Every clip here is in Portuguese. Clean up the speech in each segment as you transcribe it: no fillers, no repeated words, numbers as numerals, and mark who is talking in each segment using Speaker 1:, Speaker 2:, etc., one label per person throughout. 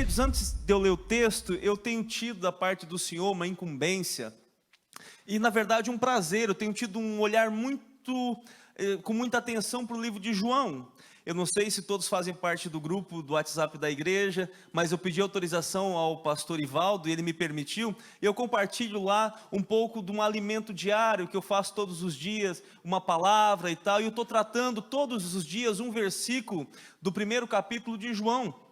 Speaker 1: Queridos, antes de eu ler o texto, eu tenho tido da parte do Senhor uma incumbência e, na verdade, um prazer. Eu tenho tido um olhar com muita atenção para o livro de João. Eu não sei se todos fazem parte do grupo do WhatsApp da igreja, mas eu pedi autorização ao pastor Ivaldo e ele me permitiu. Eu compartilho lá um pouco de um alimento diário que eu faço todos os dias, uma palavra e tal. E eu estou tratando todos os dias um versículo do primeiro capítulo de João.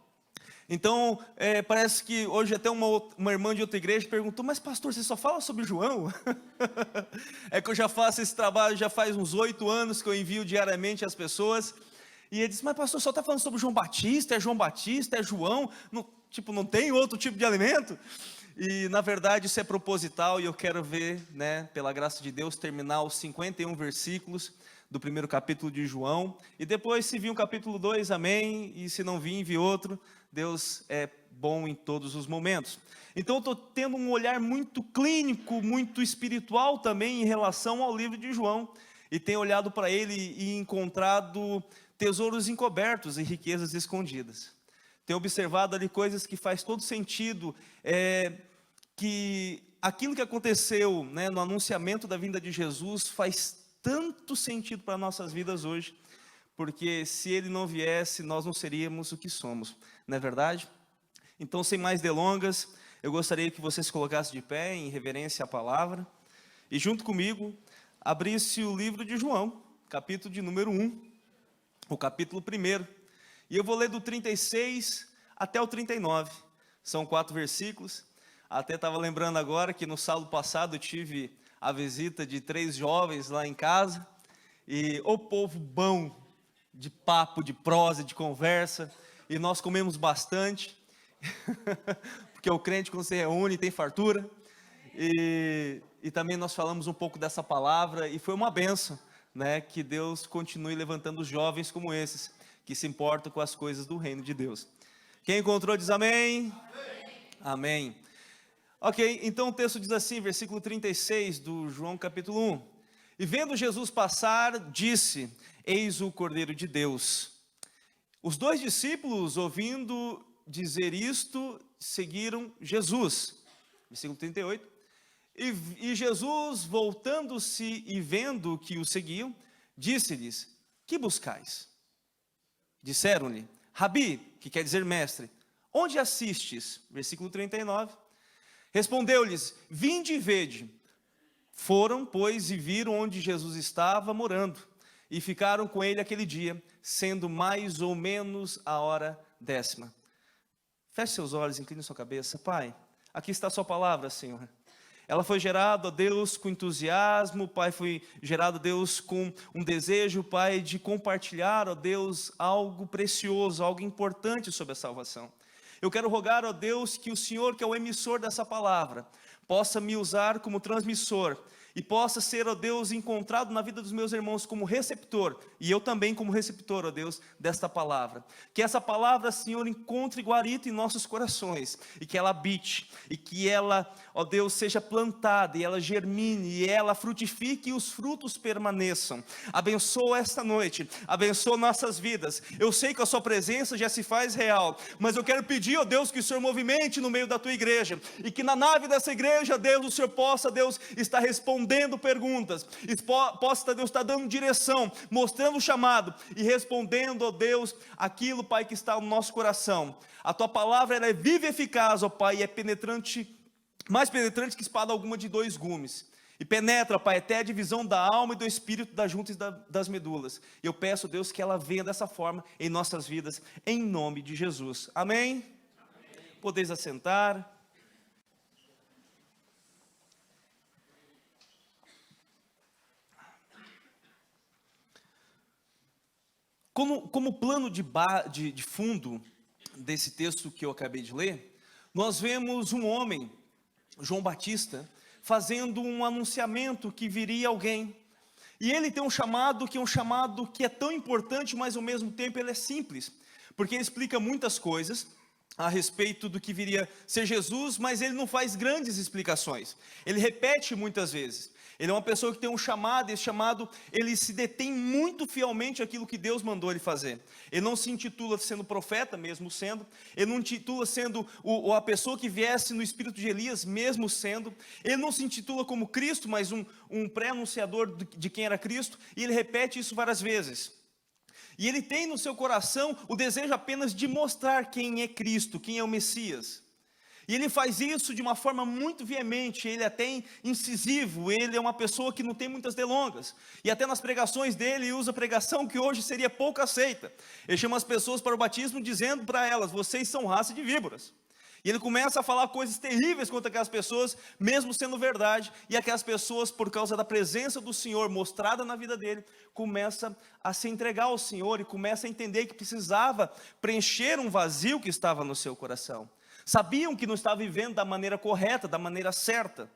Speaker 1: Então, parece que hoje até uma irmã de outra igreja perguntou: mas pastor, você só fala sobre João? É que eu já faço esse trabalho, já faz uns 8 anos que eu envio diariamente às pessoas. E ele disse: mas pastor, só está falando sobre João Batista, é João, não tem outro tipo de alimento? E na verdade isso é proposital e eu quero ver, pela graça de Deus, terminar os 51 versículos do primeiro capítulo de João. E depois, se vir um capítulo 2, amém, e se não vir, envie outro. Deus é bom em todos os momentos. Então eu estou tendo um olhar muito clínico, muito espiritual também em relação ao livro de João. E tenho olhado para ele e encontrado tesouros encobertos e riquezas escondidas. Tenho observado ali coisas que faz todo sentido, que aquilo que aconteceu no anunciamento da vinda de Jesus faz tanto sentido para nossas vidas hoje, porque se ele não viesse, nós não seríamos o que somos, não é verdade? Então, sem mais delongas, eu gostaria que você se colocasse de pé em reverência à palavra, e junto comigo, abrisse o livro de João, capítulo de número 1, o capítulo 1, e eu vou ler do 36 até o 39, são 4 versículos. Até estava lembrando agora que no sábado passado eu tive a visita de 3 jovens lá em casa, e o povo bom, de papo, de prosa, de conversa, e nós comemos bastante, porque o crente quando se reúne tem fartura, e também nós falamos um pouco dessa palavra, e foi uma bênção, que Deus continue levantando os jovens como esses, que se importam com as coisas do reino de Deus. Quem encontrou diz amém? Amém. Ok, então o texto diz assim, versículo 36 do João capítulo 1. E vendo Jesus passar, disse: eis o Cordeiro de Deus. Os 2 discípulos, ouvindo dizer isto, seguiram Jesus. Versículo 38. E Jesus, voltando-se e vendo que o seguiam, disse-lhes: que buscais? Disseram-lhe: Rabi, que quer dizer mestre, onde assistes? Versículo 39. Respondeu-lhes: vinde e vede. Foram, pois, e viram onde Jesus estava morando, e ficaram com ele aquele dia, sendo mais ou menos a hora 10ª. Feche seus olhos, incline sua cabeça. Pai, aqui está a sua palavra, Senhor. Ela foi gerada, ó Deus, com entusiasmo. Pai, foi gerado, Deus, com um desejo, Pai, de compartilhar, ó Deus, algo precioso, algo importante sobre a salvação. Eu quero rogar, ó Deus, que o Senhor, que é o emissor dessa palavra, possa me usar como transmissor e possa ser, ó Deus, encontrado na vida dos meus irmãos como receptor, e eu também como receptor, ó Deus, desta palavra. Que essa palavra, Senhor, encontre guarita em nossos corações, e que ela habite, e que ela, ó Deus, seja plantada, e ela germine, e ela frutifique, e os frutos permaneçam. Abençoa esta noite, abençoa nossas vidas. Eu sei que a sua presença já se faz real, mas eu quero pedir, ó Deus, que o Senhor movimente no meio da tua igreja, e que na nave dessa igreja, Deus, o Senhor possa, Deus, estar respondendo perguntas, possa, Deus, estar dando direção, mostrando o chamado e respondendo, ó Deus, aquilo, Pai, que está no nosso coração. A tua palavra, ela é viva e eficaz, ó Pai, e é penetrante, mais penetrante que espada alguma de 2 gumes, e penetra, Pai, até a divisão da alma e do espírito, das juntas e das medulas. Eu peço, Deus, que ela venha dessa forma em nossas vidas, em nome de Jesus. Amém? Podeis assentar. Como plano de fundo desse texto que eu acabei de ler, nós vemos um homem, João Batista, fazendo um anunciamento que viria alguém. E ele tem um chamado que é tão importante, mas ao mesmo tempo ele é simples, porque ele explica muitas coisas a respeito do que viria ser Jesus, mas ele não faz grandes explicações. Ele repete muitas vezes. Ele é uma pessoa que tem um chamado, e esse chamado, ele se detém muito fielmente àquilo que Deus mandou ele fazer. Ele não se intitula sendo profeta, mesmo sendo. Ele não intitula sendo a pessoa que viesse no espírito de Elias, mesmo sendo. Ele não se intitula como Cristo, mas um pré-anunciador de quem era Cristo. E ele repete isso várias vezes. E ele tem no seu coração o desejo apenas de mostrar quem é Cristo, quem é o Messias. E ele faz isso de uma forma muito veemente, ele é até incisivo, ele é uma pessoa que não tem muitas delongas. E até nas pregações dele, ele usa pregação que hoje seria pouco aceita. Ele chama as pessoas para o batismo dizendo para elas: vocês são raça de víboras. E ele começa a falar coisas terríveis contra aquelas pessoas, mesmo sendo verdade. E aquelas pessoas, por causa da presença do Senhor mostrada na vida dele, começa a se entregar ao Senhor e começa a entender que precisava preencher um vazio que estava no seu coração. Sabiam que não estava vivendo da maneira correta, da maneira certa,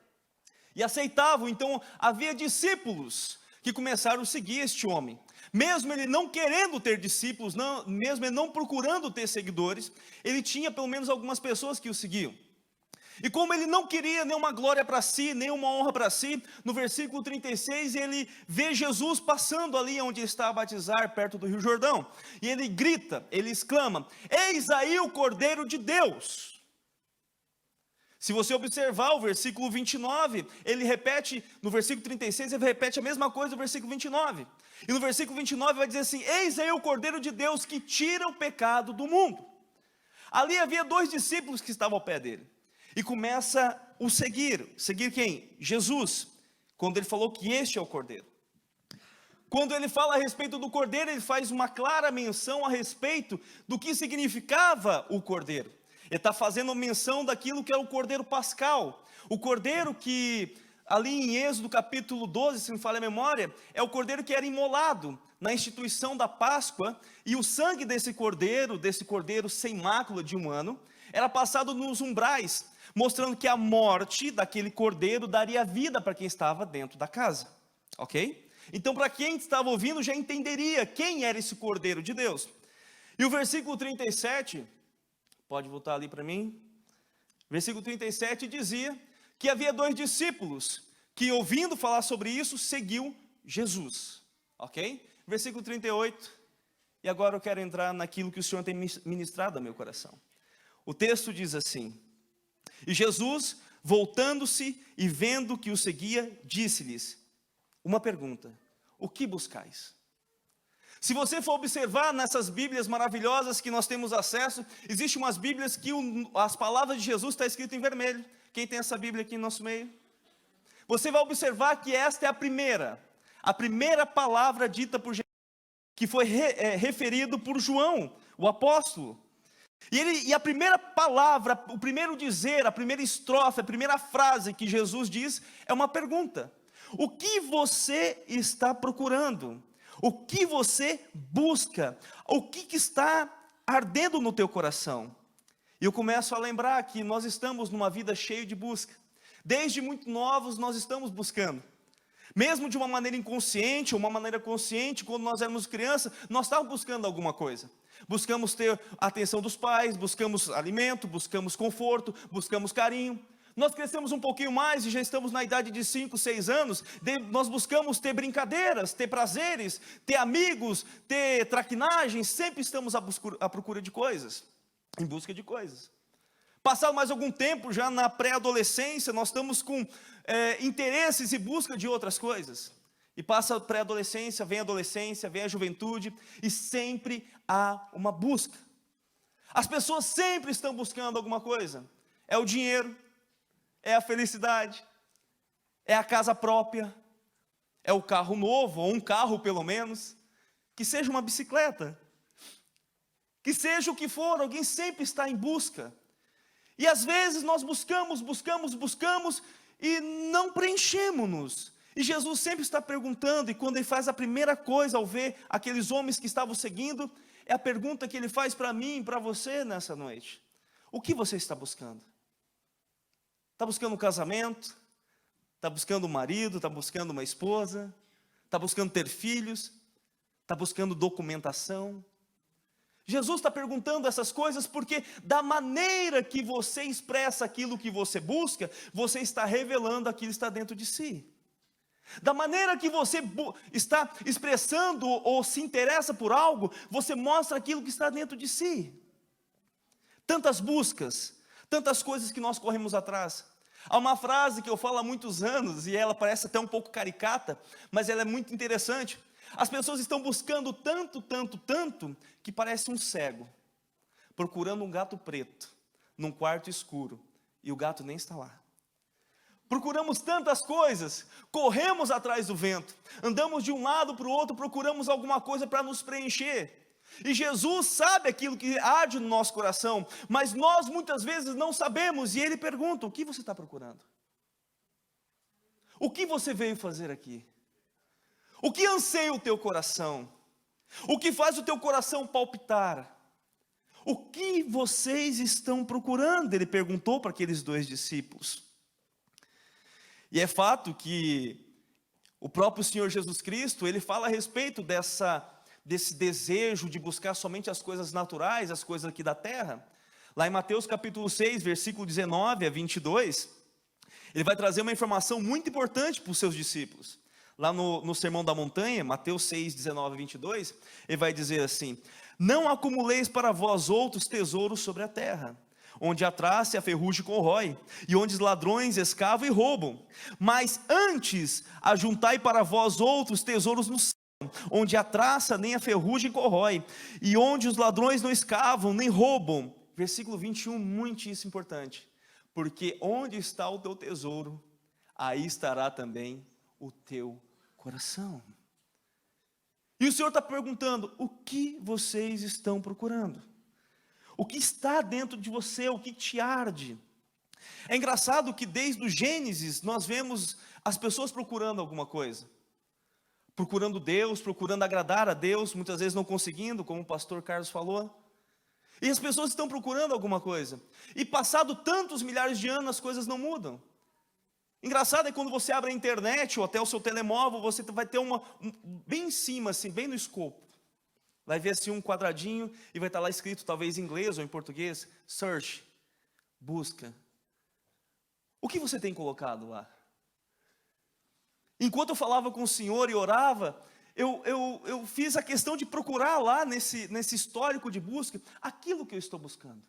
Speaker 1: e aceitavam. Então havia discípulos que começaram a seguir este homem, mesmo ele não querendo ter discípulos, mesmo ele não procurando ter seguidores, ele tinha pelo menos algumas pessoas que o seguiam. E como ele não queria nenhuma glória para si, nenhuma honra para si, no versículo 36, ele vê Jesus passando ali onde ele está a batizar, perto do Rio Jordão, e ele grita, ele exclama: eis aí o Cordeiro de Deus. Se você observar o versículo 29, ele repete, no versículo 36, ele repete a mesma coisa no versículo 29. E no versículo 29 vai dizer assim: eis aí o Cordeiro de Deus que tira o pecado do mundo. Ali havia 2 discípulos que estavam ao pé dele. E começa o seguir quem? Jesus, quando ele falou que este é o Cordeiro. Quando ele fala a respeito do Cordeiro, ele faz uma clara menção a respeito do que significava o Cordeiro. Ele está fazendo menção daquilo que é o Cordeiro Pascal. O Cordeiro que, ali em Êxodo capítulo 12, se não me falha a memória, é o Cordeiro que era imolado na instituição da Páscoa. E o sangue desse Cordeiro sem mácula de um ano, era passado nos umbrais, mostrando que a morte daquele Cordeiro daria vida para quem estava dentro da casa. Ok? Então, para quem estava ouvindo, já entenderia quem era esse Cordeiro de Deus. E o versículo 37... pode voltar ali para mim. Versículo 37 dizia que havia 2 discípulos que, ouvindo falar sobre isso, seguiu Jesus. Ok? Versículo 38. E agora eu quero entrar naquilo que o Senhor tem ministrado ao meu coração. O texto diz assim: e Jesus, voltando-se e vendo que o seguia, disse-lhes uma pergunta: o que buscais? Se você for observar nessas Bíblias maravilhosas que nós temos acesso, existem umas Bíblias que as palavras de Jesus estão escritas em vermelho. Quem tem essa Bíblia aqui no nosso meio? Você vai observar que esta é a primeira palavra dita por Jesus, que foi referido por João, o apóstolo. E a primeira palavra, o primeiro dizer, a primeira estrofe, a primeira frase que Jesus diz é uma pergunta: o que você está procurando? O que você busca? O que está ardendo no teu coração? E eu começo a lembrar que nós estamos numa vida cheia de busca. Desde muito novos nós estamos buscando. Mesmo de uma maneira inconsciente ou uma maneira consciente, quando nós éramos crianças, nós estávamos buscando alguma coisa. Buscamos ter a atenção dos pais, buscamos alimento, buscamos conforto, buscamos carinho. Nós crescemos um pouquinho mais e já estamos na idade de 5, 6 anos, nós buscamos ter brincadeiras, ter prazeres, ter amigos, ter traquinagem, sempre estamos à procura de coisas, em busca de coisas. Passado mais algum tempo, já na pré-adolescência, nós estamos com interesses e busca de outras coisas. E passa a pré-adolescência, vem a juventude, e sempre há uma busca. As pessoas sempre estão buscando alguma coisa. É o dinheiro, é a felicidade, é a casa própria, é o carro novo, ou um carro pelo menos, que seja uma bicicleta, que seja o que for, alguém sempre está em busca. E às vezes nós buscamos e não preenchemos-nos. E Jesus sempre está perguntando, e quando ele faz a primeira coisa ao ver aqueles homens que estavam seguindo, é a pergunta que ele faz para mim e para você nessa noite: o que você está buscando? Está buscando um casamento? Está buscando um marido? Está buscando uma esposa? Está buscando ter filhos? Está buscando documentação? Jesus está perguntando essas coisas porque da maneira que você expressa aquilo que você busca, você está revelando aquilo que está dentro de si. Da maneira que você está expressando ou se interessa por algo, você mostra aquilo que está dentro de si. Tantas buscas, tantas coisas que nós corremos atrás. Há uma frase que eu falo há muitos anos, e ela parece até um pouco caricata, mas ela é muito interessante. As pessoas estão buscando tanto, tanto, tanto, que parece um cego, procurando um gato preto, num quarto escuro, e o gato nem está lá. Procuramos tantas coisas, corremos atrás do vento, andamos de um lado para o outro, procuramos alguma coisa para nos preencher. E Jesus sabe aquilo que arde no nosso coração, mas nós muitas vezes não sabemos, e Ele pergunta: o que você está procurando? O que você veio fazer aqui? O que anseia o teu coração? O que faz o teu coração palpitar? O que vocês estão procurando? Ele perguntou para aqueles 2 discípulos. E é fato que o próprio Senhor Jesus Cristo, Ele fala a respeito desse desejo de buscar somente as coisas naturais, as coisas aqui da terra. Lá em Mateus capítulo 6, versículo 19 a 22, Ele vai trazer uma informação muito importante para os seus discípulos. Lá no Sermão da Montanha, Mateus 6, 19 a 22, Ele vai dizer assim: não acumuleis para vós outros tesouros sobre a terra, onde a traça e a ferrugem corrói, e onde os ladrões escavam e roubam. Mas antes ajuntai para vós outros tesouros no céu, onde a traça nem a ferrugem corrói, e onde os ladrões não escavam nem roubam. Versículo 21, muitíssimo importante. Porque onde está o teu tesouro, aí estará também o teu coração. E o Senhor está perguntando: o que vocês estão procurando? O que está dentro de você, o que te arde? É engraçado que desde o Gênesis nós vemos as pessoas procurando alguma coisa. Procurando Deus, procurando agradar a Deus, muitas vezes não conseguindo, como o pastor Carlos falou. E as pessoas estão procurando alguma coisa. E passado tantos milhares de anos, as coisas não mudam. Engraçado é quando você abre a internet ou até o seu telemóvel, você vai ter bem em cima, assim, bem no escopo. Vai ver assim um quadradinho e vai estar lá escrito, talvez em inglês ou em português, search, busca. O que você tem colocado lá? Enquanto eu falava com o Senhor e orava, eu fiz a questão de procurar lá nesse histórico de busca, aquilo que eu estou buscando.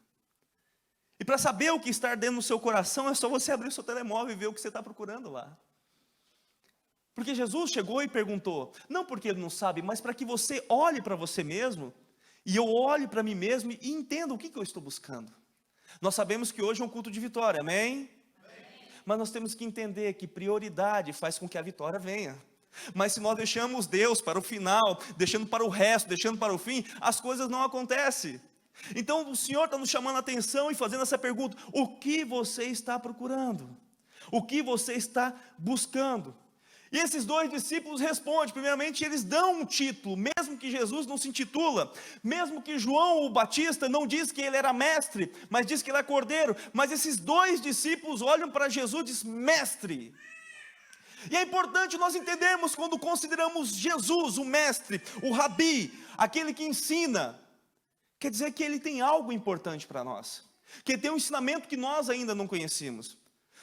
Speaker 1: E para saber o que está dentro do seu coração, é só você abrir o seu telemóvel e ver o que você está procurando lá. Porque Jesus chegou e perguntou, não porque Ele não sabe, mas para que você olhe para você mesmo, e eu olhe para mim mesmo e entenda o que eu estou buscando. Nós sabemos que hoje é um culto de vitória, amém? Mas nós temos que entender que prioridade faz com que a vitória venha. Mas se nós deixamos Deus para o final, deixando para o resto, deixando para o fim, as coisas não acontecem. Então o Senhor está nos chamando a atenção e fazendo essa pergunta: o que você está procurando? O que você está buscando? E esses 2 discípulos respondem. Primeiramente, eles dão um título, mesmo que Jesus não se intitula, mesmo que João o Batista não diz que ele era mestre, mas diz que ele é cordeiro. Mas esses 2 discípulos olham para Jesus e dizem: mestre. E é importante nós entendermos, quando consideramos Jesus o mestre, o rabi, aquele que ensina, quer dizer que ele tem algo importante para nós, que ele tem um ensinamento que nós ainda não conhecemos.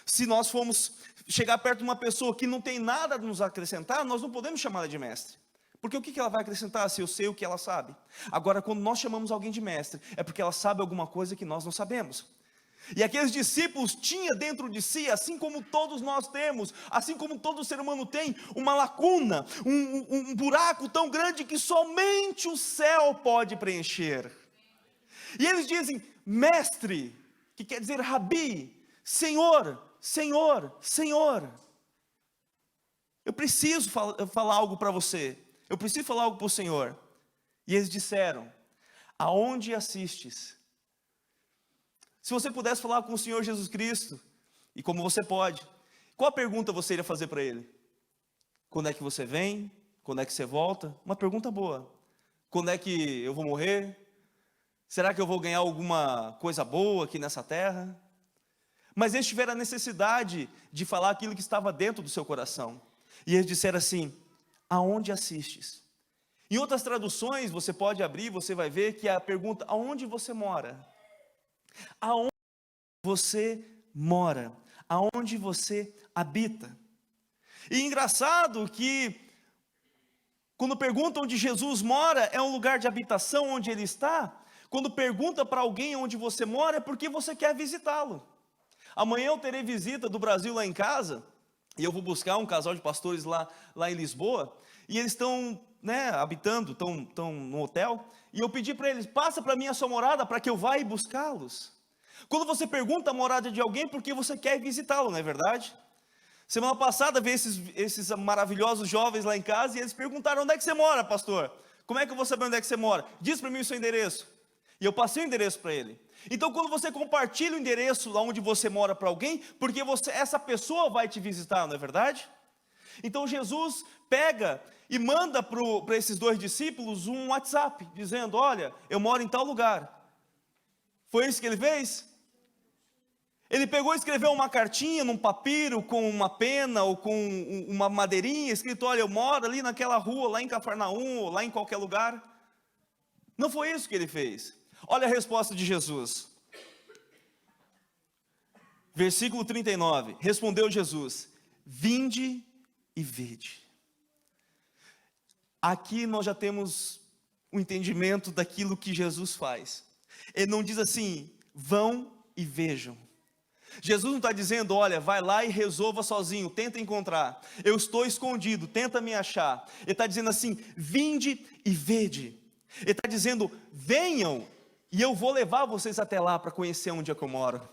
Speaker 1: Se nós formos chegar perto de uma pessoa que não tem nada a nos acrescentar, nós não podemos chamá-la de mestre. Porque o que ela vai acrescentar se eu sei o que ela sabe? Agora, quando nós chamamos alguém de mestre, é porque ela sabe alguma coisa que nós não sabemos. E aqueles discípulos tinham dentro de si, assim como todos nós temos, assim como todo ser humano tem, uma lacuna, um buraco tão grande que somente o céu pode preencher. E eles dizem: mestre, que quer dizer rabi, Senhor, Senhor, Senhor. Eu preciso falar algo para você, eu preciso falar algo para o Senhor. E eles disseram: aonde assistes? Se você pudesse falar com o Senhor Jesus Cristo, e como você pode, qual a pergunta você iria fazer para Ele? Quando é que você vem? Quando é que você volta? Uma pergunta boa. Quando é que eu vou morrer? Será que eu vou ganhar alguma coisa boa aqui nessa terra? Mas eles tiveram a necessidade de falar aquilo que estava dentro do seu coração. E eles disseram assim: aonde assistes? Em outras traduções, você pode abrir, você vai ver que é a pergunta: aonde você mora? Aonde você mora? Aonde você habita? E engraçado que, quando perguntam onde Jesus mora, é um lugar de habitação onde ele está. Quando pergunta para alguém onde você mora, é porque você quer visitá-lo. Amanhã eu terei visita do Brasil lá em casa, e eu vou buscar um casal de pastores lá em Lisboa, e eles estão, habitando, estão no hotel, e eu pedi para eles, passa para mim a sua morada, para que eu vá e buscá-los. Quando você pergunta a morada de alguém, porque você quer visitá-lo, não é verdade? Semana passada veio esses maravilhosos jovens lá em casa, e eles perguntaram, onde é que você mora, pastor? Como é que eu vou saber onde é que você mora? Diz para mim o seu endereço. E eu passei o endereço para ele. Então, quando você compartilha o endereço lá onde você mora para alguém, porque essa pessoa vai te visitar, não é verdade? Então, Jesus pega e manda para esses dois discípulos um WhatsApp, dizendo, olha, eu moro em tal lugar. Foi isso que ele fez? Ele pegou e escreveu uma cartinha num papiro, com uma pena ou com uma madeirinha, escrito, olha, eu moro ali naquela rua, lá em Cafarnaum, ou lá em qualquer lugar. Não foi isso que ele fez. Olha a resposta de Jesus. Versículo 39. Respondeu Jesus, vinde e vede. Aqui nós já temos o entendimento daquilo que Jesus faz. Ele não diz assim, vão e vejam. Jesus não está dizendo, olha, vai lá e resolva sozinho, tenta encontrar. Eu estou escondido, tenta me achar. Ele está dizendo assim, vinde e vede. Ele está dizendo, venham e eu vou levar vocês até lá para conhecer onde é que eu moro.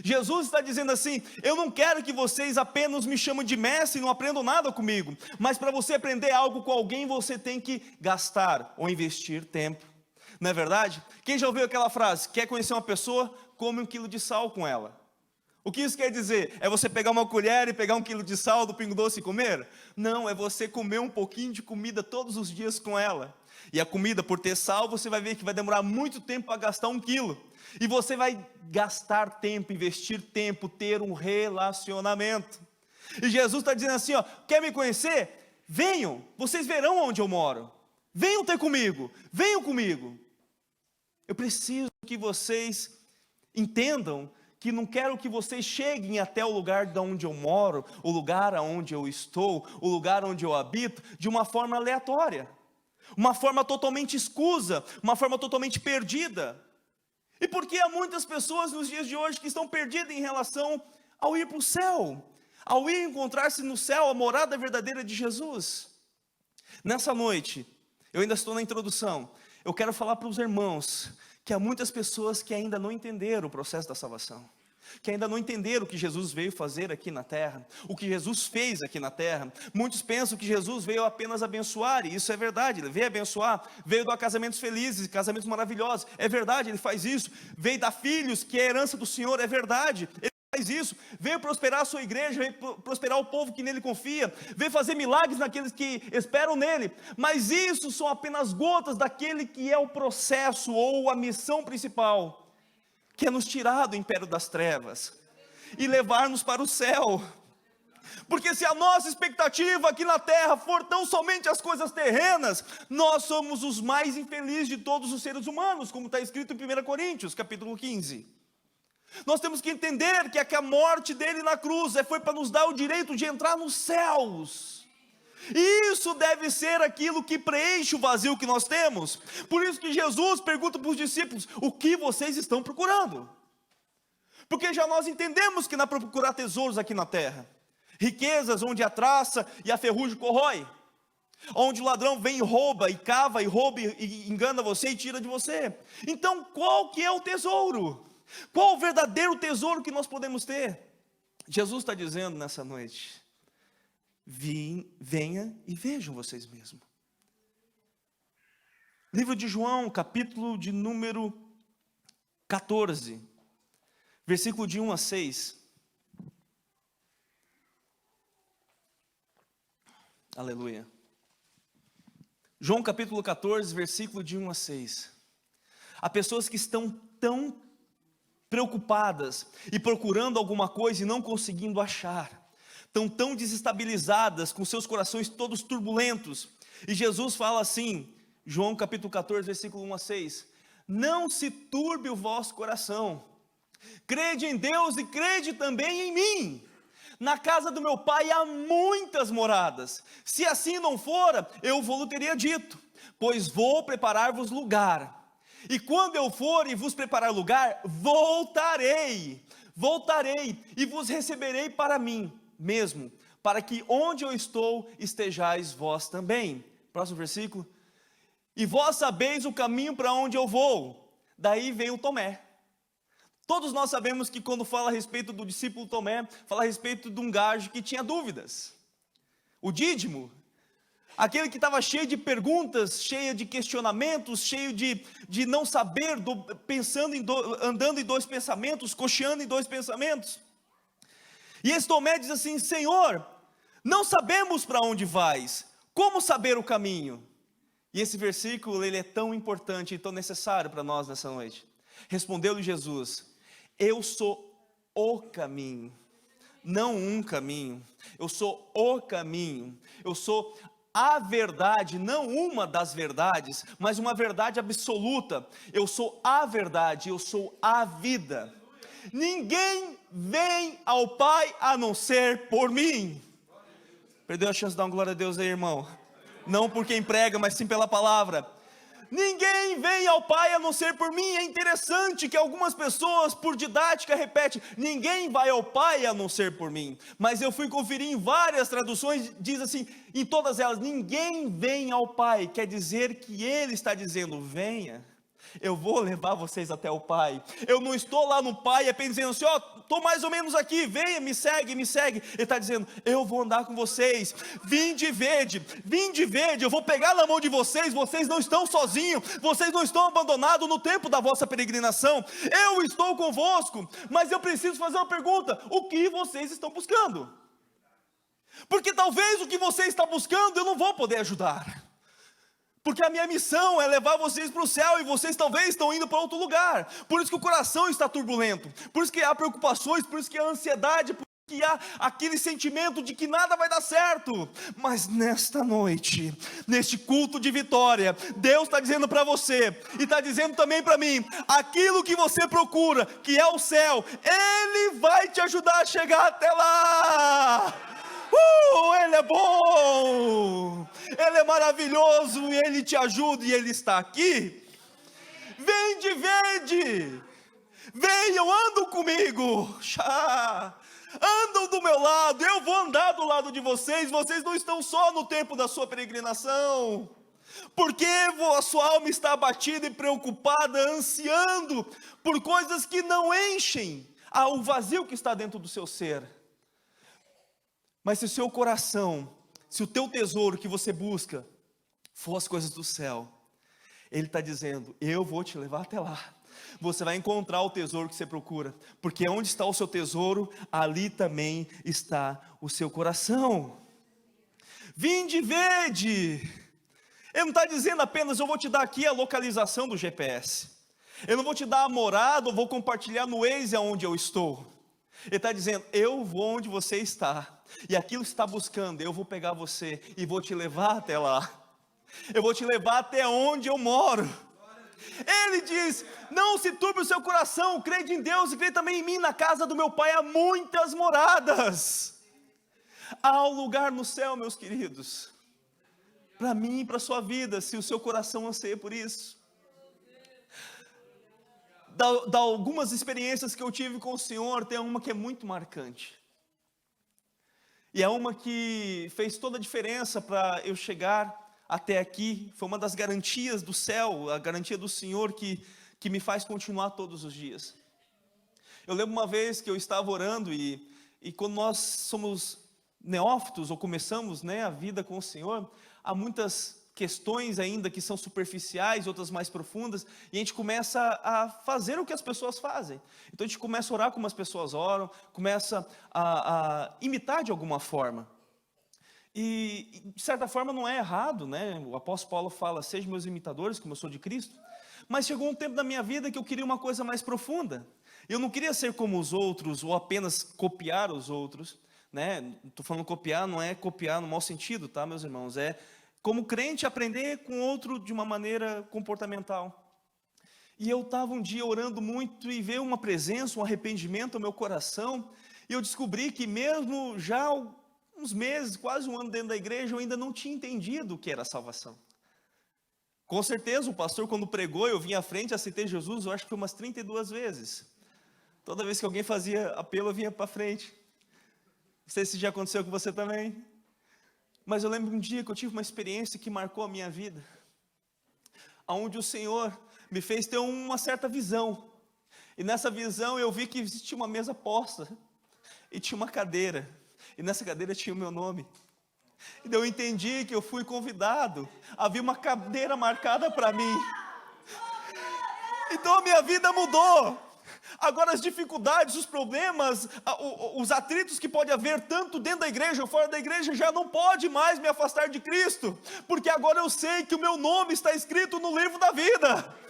Speaker 1: Jesus está dizendo assim, eu não quero que vocês apenas me chamem de mestre e não aprendam nada comigo, mas para você aprender algo com alguém, você tem que gastar ou investir tempo. Não é verdade? Quem já ouviu aquela frase, quer conhecer uma pessoa, come 1 quilo de sal com ela. O que isso quer dizer? É você pegar uma colher e pegar 1 quilo de sal do Pingo Doce e comer? Não, é você comer um pouquinho de comida todos os dias com ela. E a comida, por ter sal, você vai ver que vai demorar muito tempo para gastar 1 quilo. E você vai gastar tempo, investir tempo, ter um relacionamento. E Jesus está dizendo assim, ó, quer me conhecer? Venham, vocês verão onde eu moro. Venham ter comigo, venham comigo. Eu preciso que vocês entendam que não quero que vocês cheguem até o lugar de onde eu moro, o lugar onde eu estou, o lugar onde eu habito, de uma forma aleatória. Uma forma totalmente escusa, uma forma totalmente perdida. E por que há muitas pessoas nos dias de hoje que estão perdidas em relação ao ir para o céu, ao ir encontrar-se no céu, a morada verdadeira de Jesus? Nessa noite, eu ainda estou na introdução, eu quero falar para os irmãos que há muitas pessoas que ainda não entenderam o processo da salvação, que ainda não entenderam o que Jesus veio fazer aqui na terra, o que Jesus fez aqui na terra. Muitos pensam que Jesus veio apenas abençoar, e isso é verdade, ele veio abençoar, veio dar casamentos felizes, casamentos maravilhosos, é verdade, ele faz isso, veio dar filhos, que é a herança do Senhor, é verdade, ele faz isso, veio prosperar a sua igreja, veio prosperar o povo que nele confia, veio fazer milagres naqueles que esperam nele, mas isso são apenas gotas daquele que é o processo ou a missão principal, que é nos tirar do império das trevas e levar-nos para o céu. Porque se a nossa expectativa aqui na terra for tão somente as coisas terrenas, nós somos os mais infelizes de todos os seres humanos, como está escrito em 1 Coríntios, capítulo 15. Nós temos que entender que a morte dele na cruz foi para nos dar o direito de entrar nos céus. Isso deve ser aquilo que preenche o vazio que nós temos. Por isso que Jesus pergunta para os discípulos, o que vocês estão procurando? Porque já nós entendemos que não é para procurar tesouros aqui na terra, riquezas onde a traça e a ferrugem corrói, onde o ladrão vem e rouba, e cava, e rouba, e engana você e tira de você. Então qual que é o tesouro? Qual o verdadeiro tesouro que nós podemos ter? Jesus está dizendo nessa noite, venha e vejam vocês mesmos. Livro de João, capítulo de número 14, versículo de 1 a 6. Aleluia. João capítulo 14, versículo de 1 a 6. Há pessoas que estão tão preocupadas e procurando alguma coisa e não conseguindo achar. Estão tão desestabilizadas, com seus corações todos turbulentos. E Jesus fala assim, João capítulo 14, versículo 1 a 6. Não se turbe o vosso coração. Crede em Deus e crede também em mim. Na casa do meu pai há muitas moradas. Se assim não fora, eu vou-lhe teria dito, pois vou preparar-vos lugar. E quando eu for e vos preparar lugar, voltarei e vos receberei para mim mesmo, para que onde eu estou, estejais vós também. Próximo versículo. E vós sabeis o caminho para onde eu vou. Daí vem o Tomé. Todos nós sabemos que quando fala a respeito do discípulo Tomé, fala a respeito de um gajo que tinha dúvidas. O Dídimo, aquele que estava cheio de perguntas, cheio de questionamentos, cheio de não saber, andando em dois pensamentos, cocheando em dois pensamentos. E esse Tomé diz assim: Senhor, não sabemos para onde vais, como saber o caminho? E esse versículo, ele é tão importante e tão necessário para nós nessa noite. Respondeu-lhe Jesus: eu sou o caminho, não um caminho, eu sou o caminho, eu sou a verdade, não uma das verdades, mas uma verdade absoluta. Eu sou a verdade, eu sou a vida. Ninguém vem ao Pai a não ser por mim. Perdeu a chance de dar uma glória a Deus aí, irmão? Não por quem prega, mas sim pela palavra. Ninguém vem ao Pai a não ser por mim. É interessante que algumas pessoas, por didática, repetem: ninguém vai ao Pai a não ser por mim. Mas eu fui conferir em várias traduções, diz assim, em todas elas: ninguém vem ao Pai. Quer dizer que Ele está dizendo: venha, eu vou levar vocês até o Pai. Eu não estou lá no Pai apenas dizendo assim: ó, estou mais ou menos aqui, venha, me segue, me segue. Ele está dizendo: eu vou andar com vocês, vinde e vede, eu vou pegar na mão de vocês, vocês não estão sozinhos, vocês não estão abandonados no tempo da vossa peregrinação, eu estou convosco. Mas eu preciso fazer uma pergunta: o que vocês estão buscando? Porque talvez o que você está buscando eu não vou poder ajudar. Porque a minha missão é levar vocês para o céu e vocês talvez estão indo para outro lugar. Por isso que o coração está turbulento, por isso que há preocupações, por isso que há ansiedade, por isso que há aquele sentimento de que nada vai dar certo. Mas nesta noite, neste culto de vitória, Deus está dizendo para você, e está dizendo também para mim: aquilo que você procura, que é o céu, Ele vai te ajudar a chegar até lá. Ele é bom, Ele é maravilhoso, e Ele te ajuda, e Ele está aqui. Vede, venham, andam comigo, andam do meu lado, eu vou andar do lado de vocês. Vocês não estão só no tempo da sua peregrinação, porque a sua alma está abatida e preocupada, ansiando por coisas que não enchem o vazio que está dentro do seu ser. Mas se o seu coração, se o teu tesouro que você busca for as coisas do céu, Ele está dizendo: eu vou te levar até lá. Você vai encontrar o tesouro que você procura, porque onde está o seu tesouro, ali também está o seu coração. Vinde e vede. Ele não está dizendo apenas: eu vou te dar aqui a localização do GPS, eu não vou te dar a morada, eu vou compartilhar no Waze aonde eu estou. Ele está dizendo: eu vou onde você está, e aquilo que você está buscando, eu vou pegar você e vou te levar até lá. Eu vou te levar até onde eu moro. Ele diz: não se turbe o seu coração, crede em Deus e crede também em mim. Na casa do meu Pai há muitas moradas. Há um lugar no céu, meus queridos, para mim e para a sua vida, se o seu coração anseia por isso. Da algumas experiências que eu tive com o Senhor, tem uma que é muito marcante, e é uma que fez toda a diferença para eu chegar até aqui. Foi uma das garantias do céu, a garantia do Senhor que me faz continuar todos os dias. Eu lembro uma vez que eu estava orando, e quando nós somos neófitos, ou começamos, a vida com o Senhor, há muitas questões ainda que são superficiais, outras mais profundas, e a gente começa a fazer o que as pessoas fazem. Então a gente começa a orar como as pessoas oram, começa a imitar de alguma forma. E de certa forma não é errado, o apóstolo Paulo fala: sejam meus imitadores como eu sou de Cristo. Mas chegou um tempo da minha vida que eu queria uma coisa mais profunda. Eu não queria ser como os outros, ou apenas copiar os outros, Estou falando copiar, não é copiar no mau sentido, tá, meus irmãos? É como crente aprender com outro de uma maneira comportamental. E eu estava um dia orando muito e veio uma presença, um arrependimento ao meu coração, E eu descobri que mesmo já uns meses, quase um ano dentro da igreja, eu ainda não tinha entendido o que era salvação. Com certeza o pastor, quando pregou, eu vim à frente, aceitei Jesus, eu acho que foi umas 32 vezes. Toda vez que alguém fazia apelo, eu vinha para frente. Não sei se já aconteceu com você também. Mas eu lembro um dia que eu tive uma experiência que marcou a minha vida, onde o Senhor me fez ter uma certa visão. E nessa visão eu vi que existia uma mesa posta, e tinha uma cadeira, e nessa cadeira tinha o meu nome. E daí eu entendi que eu fui convidado, havia uma cadeira marcada para mim. Então a minha vida mudou. Agora as dificuldades, os problemas, os atritos que pode haver tanto dentro da igreja ou fora da igreja já não pode mais me afastar de Cristo, porque agora eu sei que o meu nome está escrito no livro da vida.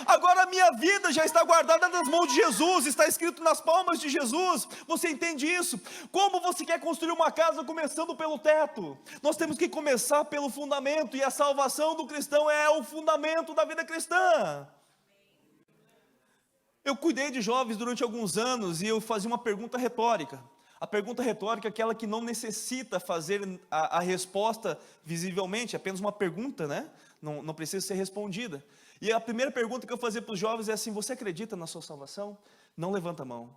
Speaker 1: Agora a minha vida já está guardada nas mãos de Jesus, está escrito nas palmas de Jesus. Você entende isso? Como você quer construir uma casa começando pelo teto? Nós temos que começar pelo fundamento, e a salvação do cristão é o fundamento da vida cristã. Eu cuidei de jovens durante alguns anos e eu fazia uma pergunta retórica. A pergunta retórica é aquela que não necessita fazer a resposta visivelmente, é apenas uma pergunta, né? Não precisa ser respondida. E a primeira pergunta que eu fazia para os jovens é assim: você acredita na sua salvação? Não levanta a mão.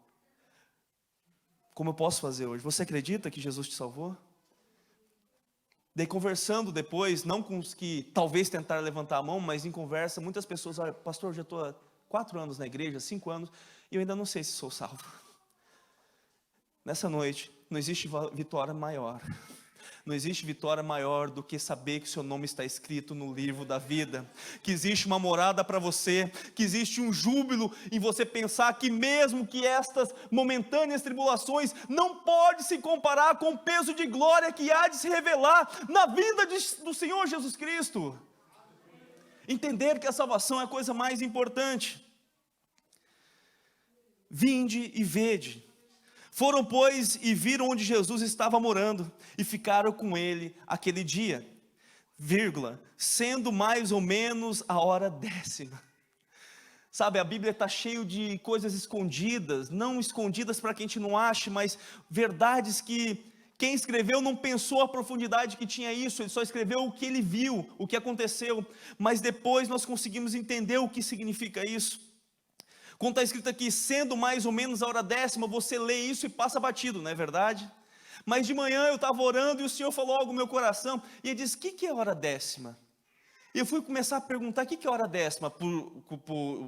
Speaker 1: Como eu posso fazer hoje? Você acredita que Jesus te salvou? Daí conversando depois, não com os que talvez tentaram levantar a mão, mas em conversa, muitas pessoas, olha, pastor, eu já estou há 4 anos na igreja, 5 anos, e eu ainda não sei se sou salvo. Nessa noite, não existe vitória maior. Não existe vitória maior do que saber que o seu nome está escrito no livro da vida, que existe uma morada para você, que existe um júbilo em você pensar que mesmo que estas momentâneas tribulações não pode se comparar com o peso de glória que há de se revelar na vida do Senhor Jesus Cristo. Entender que a salvação é a coisa mais importante. Vinde e vede. Foram, pois, e viram onde Jesus estava morando, e ficaram com ele aquele dia, sendo mais ou menos a hora 10ª. Sabe, a Bíblia está cheia de coisas escondidas, não escondidas para que a gente não ache, mas verdades que quem escreveu não pensou a profundidade que tinha isso, ele só escreveu o que ele viu, o que aconteceu, mas depois nós conseguimos entender o que significa isso. Quando está escrito aqui, sendo mais ou menos a hora 10ª, você lê isso e passa batido, não é verdade? Mas de manhã eu estava orando e o Senhor falou algo no meu coração, e ele disse: o que é a hora 10ª? E eu fui começar a perguntar: o que é a hora 10ª?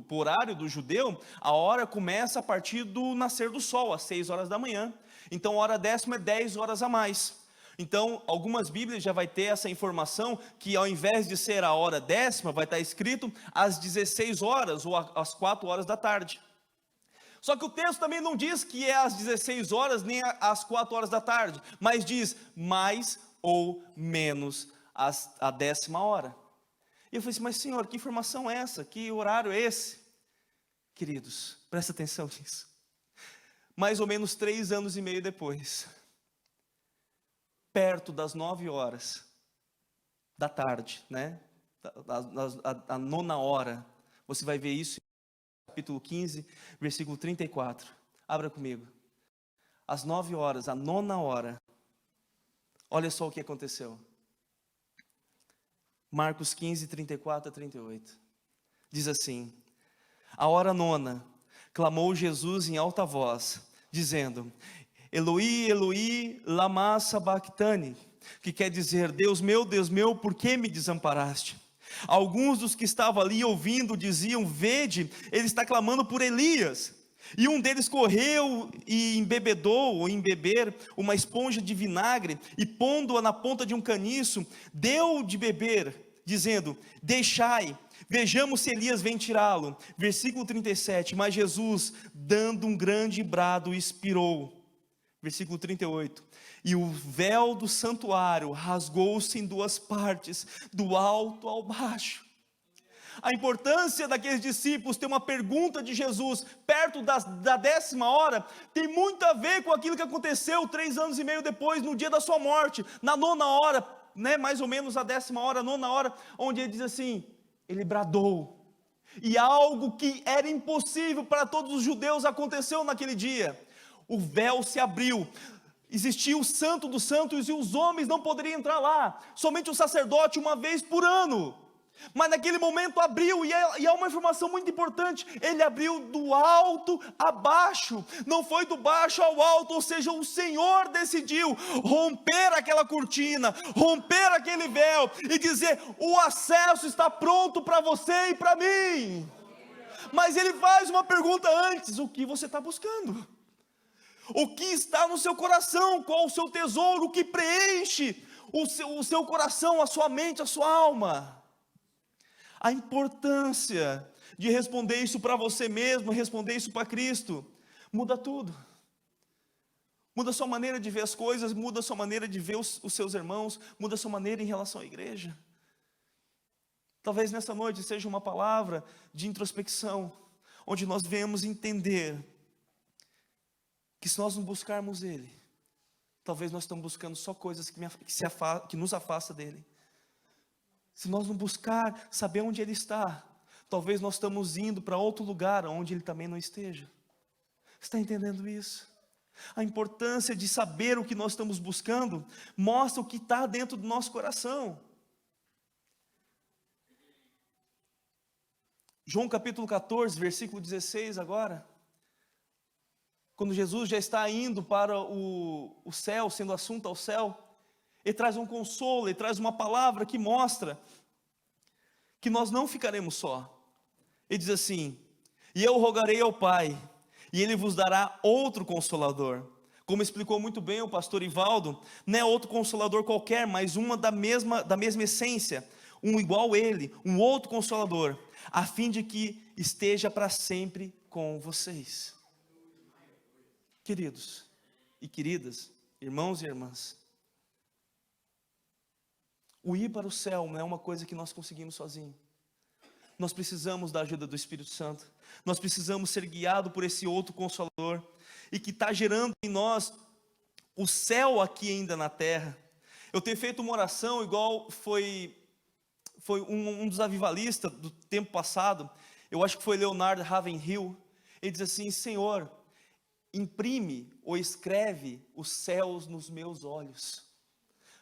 Speaker 1: Por horário do judeu, a hora começa a partir do nascer do sol, às 6 horas da manhã. Então a hora 10ª é 10 horas a mais. Então, algumas Bíblias já vai ter essa informação, que ao invés de ser a hora 10ª, vai estar escrito às 16 horas, ou às 4 horas da tarde. Só que o texto também não diz que é às 16 horas, nem às 4 horas da tarde, mas diz mais ou menos a 10ª hora. E eu falei assim: mas Senhor, que informação é essa? Que horário é esse? Queridos, presta atenção nisso. Mais ou menos 3 anos e meio depois, perto das 9 horas da tarde, né? A 9ª hora, você vai ver isso em capítulo 15, versículo 34. Abra comigo. Às 9 horas, a 9ª hora, olha só o que aconteceu. Marcos 15, 34 a 38. Diz assim: a hora 9ª, clamou Jesus em alta voz, dizendo: Eloi, Eloi, lama sabachthani, que quer dizer: Deus meu, por que me desamparaste? Alguns dos que estavam ali ouvindo diziam: vede, ele está clamando por Elias. E um deles correu e embebedou, ou embeber, uma esponja de vinagre, e pondo-a na ponta de um caniço, deu de beber, dizendo: deixai, vejamos se Elias vem tirá-lo. Versículo 37, mas Jesus, dando um grande brado, expirou. Versículo 38, e o véu do santuário rasgou-se em 2 partes, do alto ao baixo. A importância daqueles discípulos ter uma pergunta de Jesus perto da 10ª hora, tem muito a ver com aquilo que aconteceu 3 anos e meio depois, no dia da sua morte, na 9ª hora, né, mais ou menos a 10ª hora, a 9ª hora, onde ele diz assim, ele bradou, e algo que era impossível para todos os judeus aconteceu naquele dia. o véu se abriu. Existia o Santo dos Santos e os homens não poderiam entrar lá, somente o sacerdote uma vez por ano. Mas naquele momento abriu, e há uma informação muito importante: ele abriu do alto a baixo, não foi do baixo ao alto, ou seja, o Senhor decidiu romper aquela cortina, romper aquele véu, e dizer: o acesso está pronto para você e para mim. Mas ele faz uma pergunta antes: o que você está buscando? O que está no seu coração? Qual o seu tesouro? O que preenche o seu coração, a sua mente, a sua alma? A importância de responder isso para você mesmo, responder isso para Cristo, muda tudo. Muda a sua maneira de ver as coisas, muda a sua maneira de ver os seus irmãos, muda a sua maneira em relação à igreja. Talvez nessa noite seja uma palavra de introspecção, onde nós venhamos entender que se nós não buscarmos Ele, talvez nós estamos buscando só coisas que nos afastam dEle. Se nós não buscar saber onde Ele está, talvez nós estamos indo para outro lugar onde Ele também não esteja. Você está entendendo isso? A importância de saber o que nós estamos buscando mostra o que está dentro do nosso coração. João capítulo 14, versículo 16 agora. Quando Jesus já está indo para o céu, sendo assunto ao céu, Ele traz um consolo, Ele traz uma palavra que mostra que nós não ficaremos só. Ele diz assim: e eu rogarei ao Pai, e Ele vos dará outro Consolador. Como explicou muito bem o pastor Ivaldo, não é outro Consolador qualquer, mas uma da mesma essência, um igual a Ele, um outro Consolador, a fim de que esteja para sempre com vocês. Queridos e queridas, irmãos e irmãs, o ir para o céu não é uma coisa que nós conseguimos sozinhos. Nós precisamos da ajuda do Espírito Santo. Nós precisamos ser guiados por esse outro Consolador, e que está gerando em nós o céu aqui ainda na terra. Eu tenho feito uma oração igual foi um dos avivalistas do tempo passado. Eu acho que foi Leonard Ravenhill. Ele diz assim: Senhor, imprime ou escreve os céus nos meus olhos,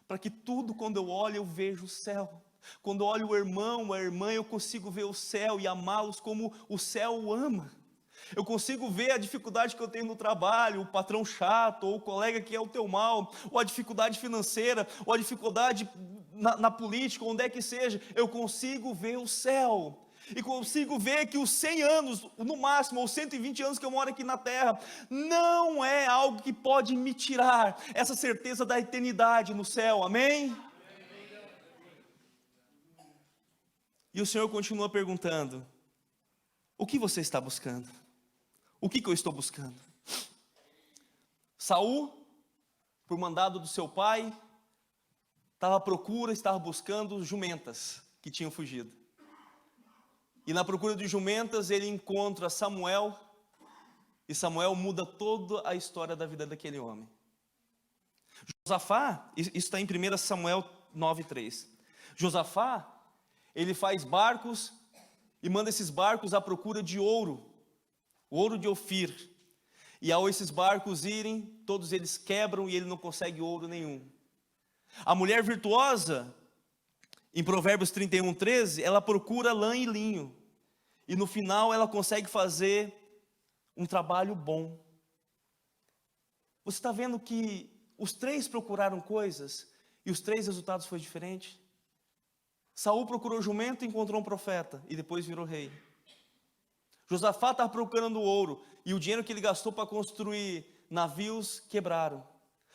Speaker 1: para que tudo, quando eu olho, eu vejo o céu. Quando eu olho o irmão, a irmã, eu consigo ver o céu e amá-los como o céu o ama. Eu consigo ver a dificuldade que eu tenho no trabalho, o patrão chato, ou o colega que é o teu mal, ou a dificuldade financeira, ou a dificuldade na política, onde é que seja. Eu consigo ver o céu. E consigo ver que os 100 anos, no máximo, ou 120 anos que eu moro aqui na terra, não é algo que pode me tirar essa certeza da eternidade no céu, amém? E o Senhor continua perguntando: o que você está buscando? O que eu estou buscando? Saul, por mandado do seu pai, estava à procura, estava buscando jumentas que tinham fugido. E na procura de jumentas, ele encontra Samuel, e Samuel muda toda a história da vida daquele homem. Josafá, isso está em 1 Samuel 9:3. Josafá, ele faz barcos e manda esses barcos à procura de ouro, o ouro de Ofir. E ao esses barcos irem, todos eles quebram e ele não consegue ouro nenhum. A mulher virtuosa, em Provérbios 31:13, ela procura lã e linho, e no final ela consegue fazer um trabalho bom. Você está vendo que os três procuraram coisas, e os três resultados foram diferentes? Saul procurou jumento e encontrou um profeta, e depois virou rei. Josafá estava procurando ouro, e o dinheiro que ele gastou para construir navios quebraram.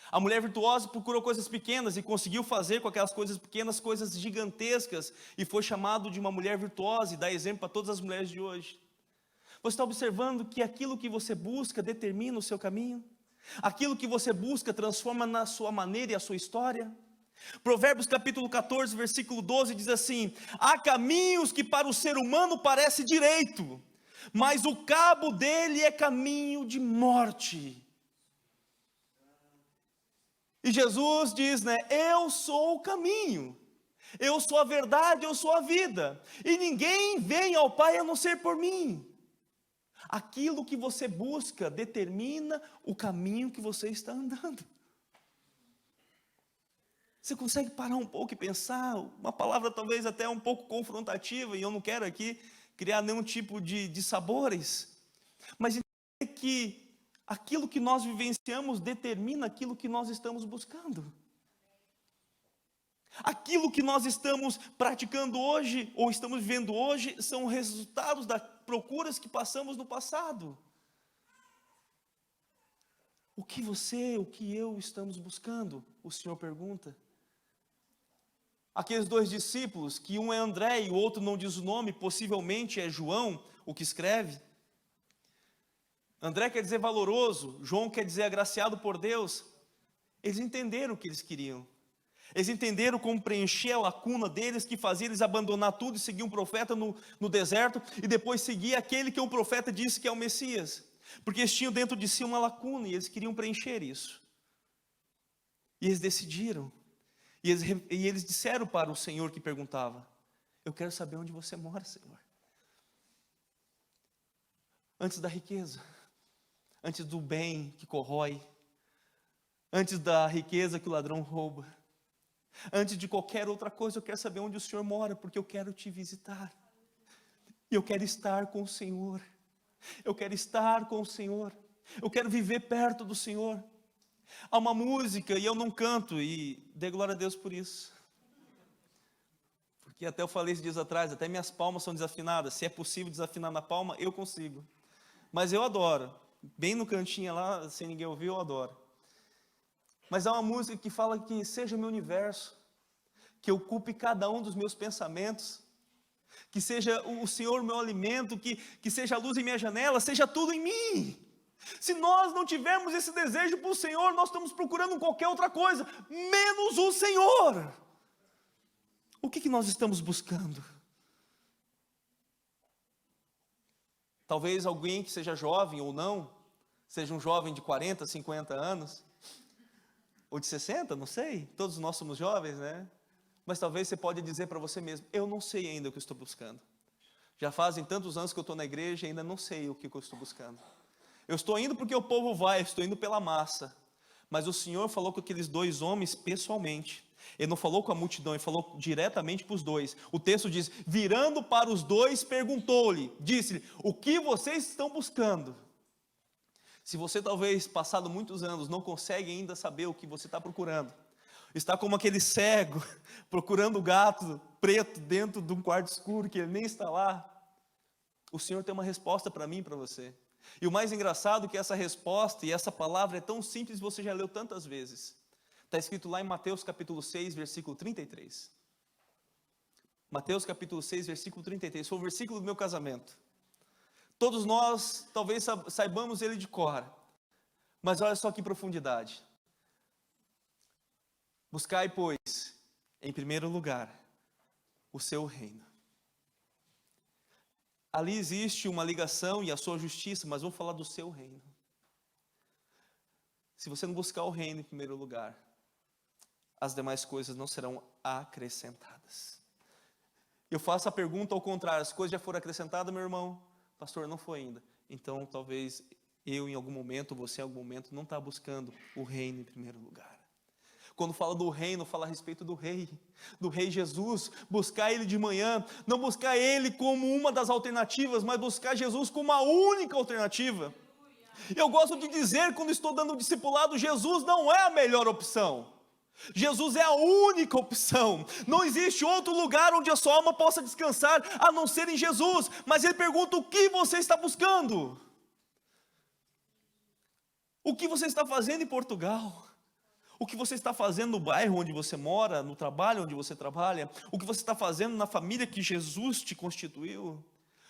Speaker 1: A mulher virtuosa procurou coisas pequenas e conseguiu fazer com aquelas coisas pequenas coisas gigantescas, e foi chamado de uma mulher virtuosa, e dá exemplo para todas as mulheres de hoje. Você está observando que aquilo que você busca determina o seu caminho? Aquilo que você busca transforma na sua maneira e a sua história? Provérbios capítulo 14, versículo 12 diz assim: há caminhos que para o ser humano parece direito, mas o cabo dele é caminho de morte. E Jesus diz, eu sou o caminho, eu sou a verdade, eu sou a vida, e ninguém vem ao Pai a não ser por mim. Aquilo que você busca determina o caminho que você está andando. Você consegue parar um pouco e pensar, uma palavra talvez até um pouco confrontativa, e eu não quero aqui criar nenhum tipo de sabores, mas entender que aquilo que nós vivenciamos determina aquilo que nós estamos buscando. Aquilo que nós estamos praticando hoje, ou estamos vivendo hoje, são resultados das procuras que passamos no passado. O que você, o que eu estamos buscando? O Senhor pergunta. Aqueles dois discípulos, que um é André e o outro não diz o nome, possivelmente é João, o que escreve. André quer dizer valoroso, João quer dizer agraciado por Deus. Eles entenderam o que eles queriam. Eles entenderam como preencher a lacuna deles, que fazia eles abandonar tudo e seguir um profeta no deserto, e depois seguir aquele que o profeta disse que é o Messias. Porque eles tinham dentro de si uma lacuna, e eles queriam preencher isso. E eles decidiram. E eles disseram para o Senhor que perguntava: eu quero saber onde você mora, Senhor. Antes da riqueza, antes do bem que corrói, antes da riqueza que o ladrão rouba, antes de qualquer outra coisa, eu quero saber onde o Senhor mora, porque eu quero te visitar. E eu quero estar com o Senhor. Eu quero estar com o Senhor. Eu quero viver perto do Senhor. Há uma música, e eu não canto, e dê glória a Deus por isso. Porque até eu falei esses dias atrás, até minhas palmas são desafinadas. Se é possível desafinar na palma, eu consigo. Mas eu adoro. Bem no cantinho lá, sem ninguém ouvir, eu adoro. Mas há uma música que fala que seja meu universo, que ocupe cada um dos meus pensamentos, que seja o Senhor meu alimento, que seja a luz em minha janela, seja tudo em mim. Se nós não tivermos esse desejo para o Senhor, nós estamos procurando qualquer outra coisa, menos o Senhor. O que nós estamos buscando? Talvez alguém que seja jovem ou não, seja um jovem de 40, 50 anos, ou de 60, não sei, todos nós somos jovens, né? Mas talvez você pode dizer para você mesmo: eu não sei ainda o que eu estou buscando. Já fazem tantos anos que eu estou na igreja e ainda não sei o que eu estou buscando. Eu estou indo porque o povo vai, eu estou indo pela massa. Mas o Senhor falou com aqueles dois homens pessoalmente. Ele não falou com a multidão, ele falou diretamente para os dois. O texto diz: virando para os dois, perguntou-lhe, disse-lhe: o que vocês estão buscando? Se você talvez, passado muitos anos, não consegue ainda saber o que você está procurando, está como aquele cego, procurando o gato preto dentro de um quarto escuro, que ele nem está lá, o Senhor tem uma resposta para mim e para você. E o mais engraçado é que essa resposta e essa palavra é tão simples, você já leu tantas vezes. Está escrito lá em Mateus capítulo 6, versículo 33. Mateus capítulo 6, versículo 33, foi o versículo do meu casamento. Todos nós talvez saibamos ele de cor, mas olha só que profundidade. Buscai, pois, em primeiro lugar, o seu reino. Ali existe uma ligação e a sua justiça, mas vamos falar do seu reino. Se você não buscar o reino em primeiro lugar, as demais coisas não serão acrescentadas. Eu faço a pergunta ao contrário: as coisas já foram acrescentadas, meu irmão? Pastor, não foi ainda. Então talvez eu em algum momento, você em algum momento, não está buscando o reino em primeiro lugar. Quando fala do reino, fala a respeito do rei Jesus. Buscar ele de manhã, não buscar ele como uma das alternativas, mas buscar Jesus como a única alternativa. Eu gosto de dizer, quando estou dando discipulado, Jesus não é a melhor opção. Jesus é a única opção. Não existe outro lugar onde a sua alma possa descansar a não ser em Jesus. Mas ele pergunta: o que você está buscando? O que você está fazendo em Portugal? O que você está fazendo no bairro onde você mora, no trabalho onde você trabalha? O que você está fazendo na família que Jesus te constituiu?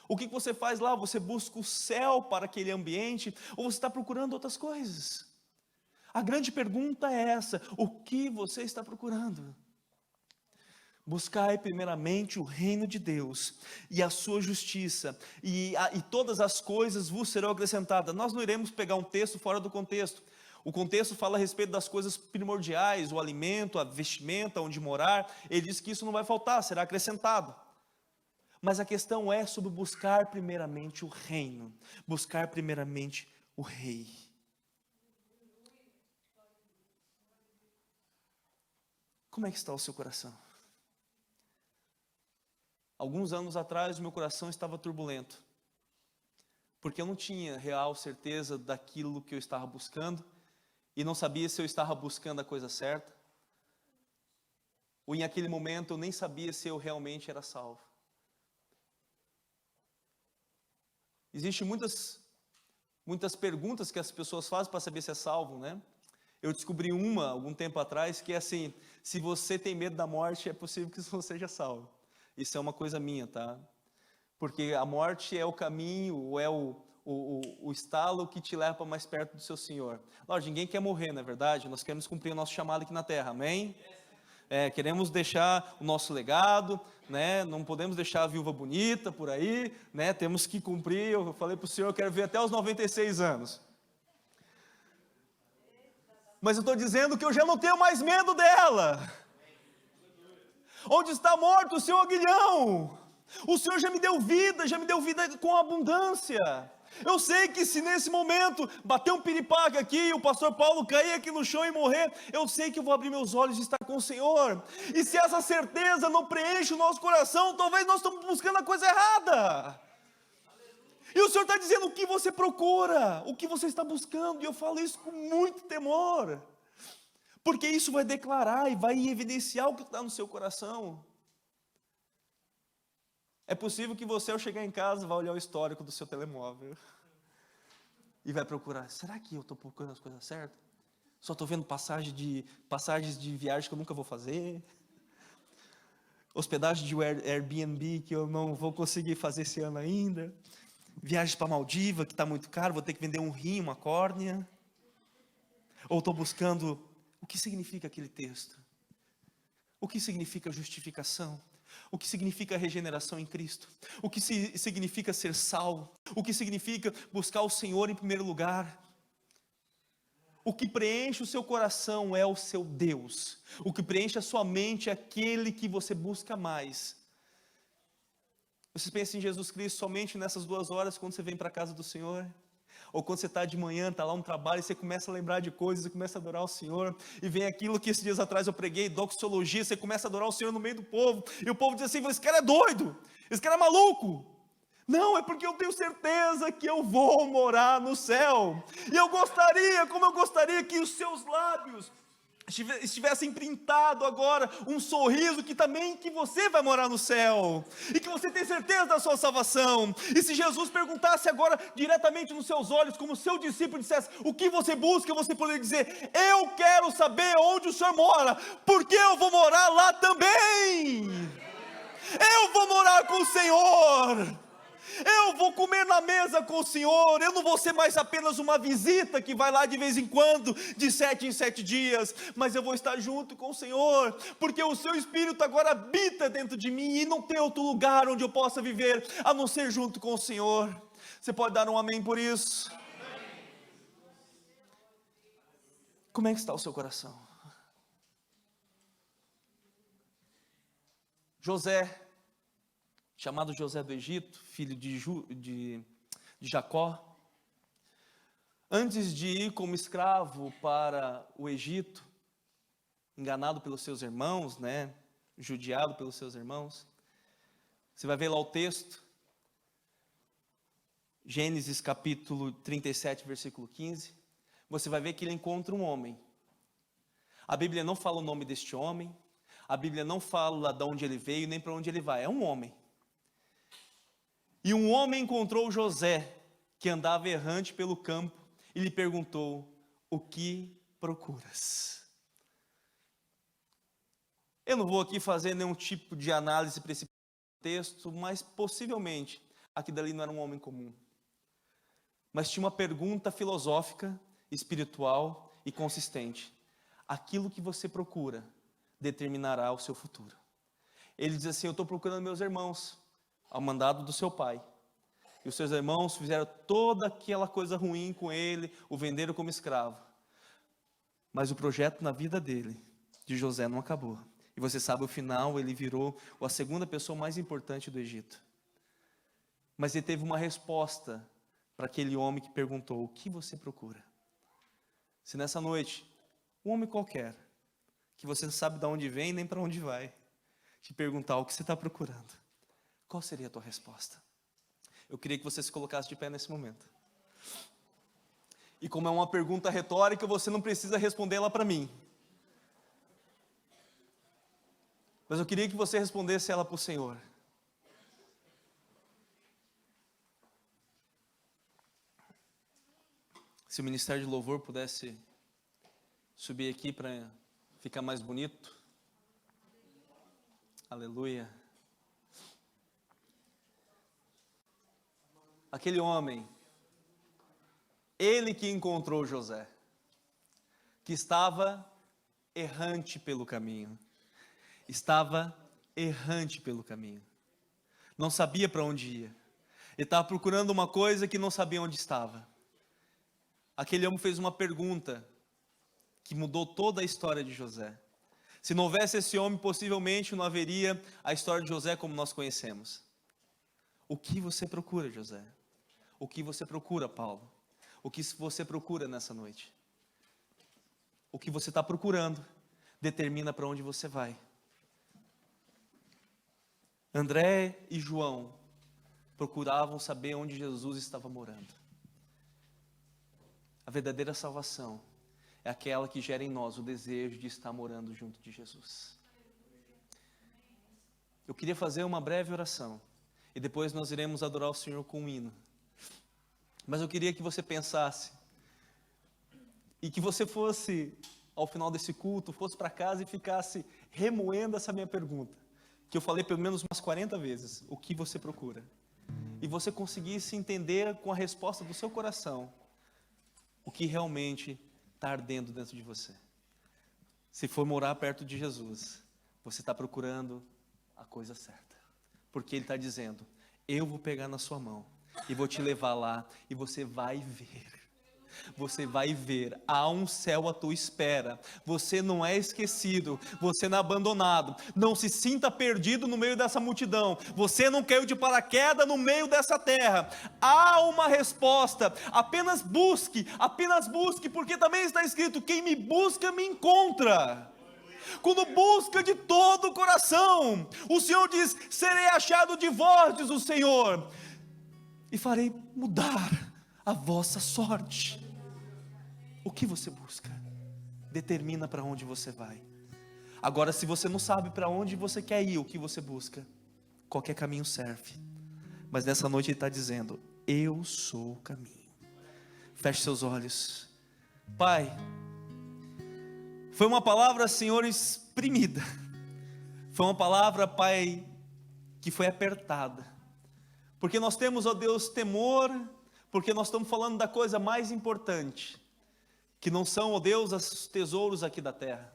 Speaker 1: O que você faz lá? Você busca o céu para aquele ambiente? Ou você está procurando outras coisas? A grande pergunta é essa: o que você está procurando? Buscai primeiramente o reino de Deus e a sua justiça, e todas as coisas vos serão acrescentadas. Nós não iremos pegar um texto fora do contexto. O contexto fala a respeito das coisas primordiais: o alimento, a vestimenta, onde morar. Ele diz que isso não vai faltar, será acrescentado. Mas a questão é sobre buscar primeiramente o reino, buscar primeiramente o rei. Como é que está o seu coração? Alguns anos atrás, o meu coração estava turbulento, porque eu não tinha real certeza daquilo que eu estava buscando, e não sabia se eu estava buscando a coisa certa, ou em aquele momento eu nem sabia se eu realmente era salvo. Existem muitas perguntas que as pessoas fazem para saber se é salvo, né? Eu descobri uma, algum tempo atrás, que é assim: se você tem medo da morte, é possível que você seja salvo. Isso é uma coisa minha, tá? Porque a morte é o caminho, ou é o estalo que te leva mais perto do seu Senhor. Lógico, ninguém quer morrer, não é verdade? Nós queremos cumprir o nosso chamado aqui na terra, amém? Queremos deixar o nosso legado, né? Não podemos deixar a viúva bonita por aí, né? Temos que cumprir. Eu falei para o Senhor, eu quero ver até os 96 anos. Mas eu estou dizendo que eu já não tenho mais medo dela. Onde está morto o seu aguilhão? O Senhor já me deu vida com abundância. Eu sei que se nesse momento bater um piripaque aqui e o pastor Paulo cair aqui no chão e morrer, eu sei que eu vou abrir meus olhos e estar com o Senhor. E se essa certeza não preenche o nosso coração, talvez nós estamos buscando a coisa errada. E o Senhor está dizendo o que você procura, o que você está buscando, e eu falo isso com muito temor, porque isso vai declarar e vai evidenciar o que está no seu coração. É possível que você, ao chegar em casa, vai olhar o histórico do seu telemóvel e vai procurar: será que eu estou procurando as coisas certas? Só estou vendo passagens de viagem que eu nunca vou fazer, hospedagem de Airbnb que eu não vou conseguir fazer esse ano ainda, viagens para Maldiva que está muito caro, vou ter que vender um rim, uma córnea. Ou estou buscando o que significa aquele texto, o que significa justificação, o que significa regeneração em Cristo, o que significa ser salvo, o que significa buscar o Senhor em primeiro lugar. O que preenche o seu coração é o seu Deus, o que preenche a sua mente é aquele que você busca mais. Você pensa em Jesus Cristo somente nessas 2 horas quando você vem para a casa do Senhor? Ou quando você está de manhã, está lá no trabalho, e você começa a lembrar de coisas, e começa a adorar o Senhor, e vem aquilo que esses dias atrás eu preguei, doxologia, você começa a adorar o Senhor no meio do povo, e o povo diz assim: esse cara é doido, esse cara é maluco. Não, é porque eu tenho certeza que eu vou morar no céu, e eu gostaria que os seus lábios estivessem printado agora um sorriso que você vai morar no céu, e que você tem certeza da sua salvação. E se Jesus perguntasse agora diretamente nos seus olhos, como seu discípulo, dissesse: o que você busca? Você poderia dizer: eu quero saber onde o Senhor mora, porque eu vou morar lá também. Eu vou morar com o Senhor. Eu vou comer na mesa com o Senhor. Eu não vou ser mais apenas uma visita que vai lá de vez em quando, de 7 em 7 dias, mas eu vou estar junto com o Senhor, porque o seu Espírito agora habita dentro de mim, e não tem outro lugar onde eu possa viver a não ser junto com o Senhor. Você pode dar um amém por isso? Como é que está o seu coração? José, chamado José do Egito, filho de Jacó, antes de ir como escravo para o Egito, enganado pelos seus irmãos, né, judiado pelos seus irmãos, você vai ver lá o texto, Gênesis capítulo 37, versículo 15, você vai ver que ele encontra um homem. A Bíblia não fala o nome deste homem, a Bíblia não fala de onde ele veio, nem para onde ele vai, é um homem. E um homem encontrou José, que andava errante pelo campo, e lhe perguntou: o que procuras? Eu não vou aqui fazer nenhum tipo de análise para esse texto, mas possivelmente, aqui dali não era um homem comum. Mas tinha uma pergunta filosófica, espiritual e consistente. Aquilo que você procura determinará o seu futuro. Ele diz assim: eu estou procurando meus irmãos, ao mandado do seu pai. E os seus irmãos fizeram toda aquela coisa ruim com ele, o venderam como escravo. Mas o projeto na vida dele, de José, não acabou. E você sabe o final, ele virou a segunda pessoa mais importante do Egito. Mas ele teve uma resposta para aquele homem que perguntou: o que você procura? Se nessa noite, um homem qualquer, que você não sabe de onde vem nem para onde vai, te perguntar o que você está procurando, qual seria a tua resposta? Eu queria que você se colocasse de pé nesse momento. E como é uma pergunta retórica, você não precisa respondê-la para mim. Mas eu queria que você respondesse ela para o Senhor. Se o Ministério de Louvor pudesse subir aqui para ficar mais bonito. Aleluia. Aquele homem, ele que encontrou José, que estava errante pelo caminho. Estava errante pelo caminho. Não sabia para onde ia. Ele estava procurando uma coisa que não sabia onde estava. Aquele homem fez uma pergunta que mudou toda a história de José. Se não houvesse esse homem, possivelmente não haveria a história de José como nós conhecemos. O que você procura, José? O que você procura, Paulo? O que você procura nessa noite? O que você está procurando determina para onde você vai. André e João procuravam saber onde Jesus estava morando. A verdadeira salvação é aquela que gera em nós o desejo de estar morando junto de Jesus. Eu queria fazer uma breve oração e depois nós iremos adorar o Senhor com um hino. Mas eu queria que você pensasse e que você fosse, ao final desse culto, fosse para casa e ficasse remoendo essa minha pergunta, que eu falei pelo menos umas 40 vezes: o que você procura? E você conseguisse entender com a resposta do seu coração o que realmente está ardendo dentro de você. Se for morar perto de Jesus, você está procurando a coisa certa, porque Ele está dizendo: eu vou pegar na sua mão e vou te levar lá, e você vai ver, há um céu à tua espera, você não é esquecido, você não é abandonado, não se sinta perdido no meio dessa multidão, você não caiu de paraquedas no meio dessa terra, há uma resposta, apenas busque, porque também está escrito: quem me busca me encontra. Quando busca de todo o coração, o Senhor diz: serei achado de vós, diz o Senhor, e farei mudar a vossa sorte. O que você busca determina para onde você vai. Agora, se você não sabe para onde você quer ir, o que você busca, qualquer caminho serve. Mas nessa noite Ele está dizendo: eu sou o caminho. Feche seus olhos. Pai, foi uma palavra, Senhor, exprimida. Foi uma palavra, Pai, que foi apertada. Porque nós temos, ó Deus, temor, porque nós estamos falando da coisa mais importante, que não são, ó Deus, os tesouros aqui da terra.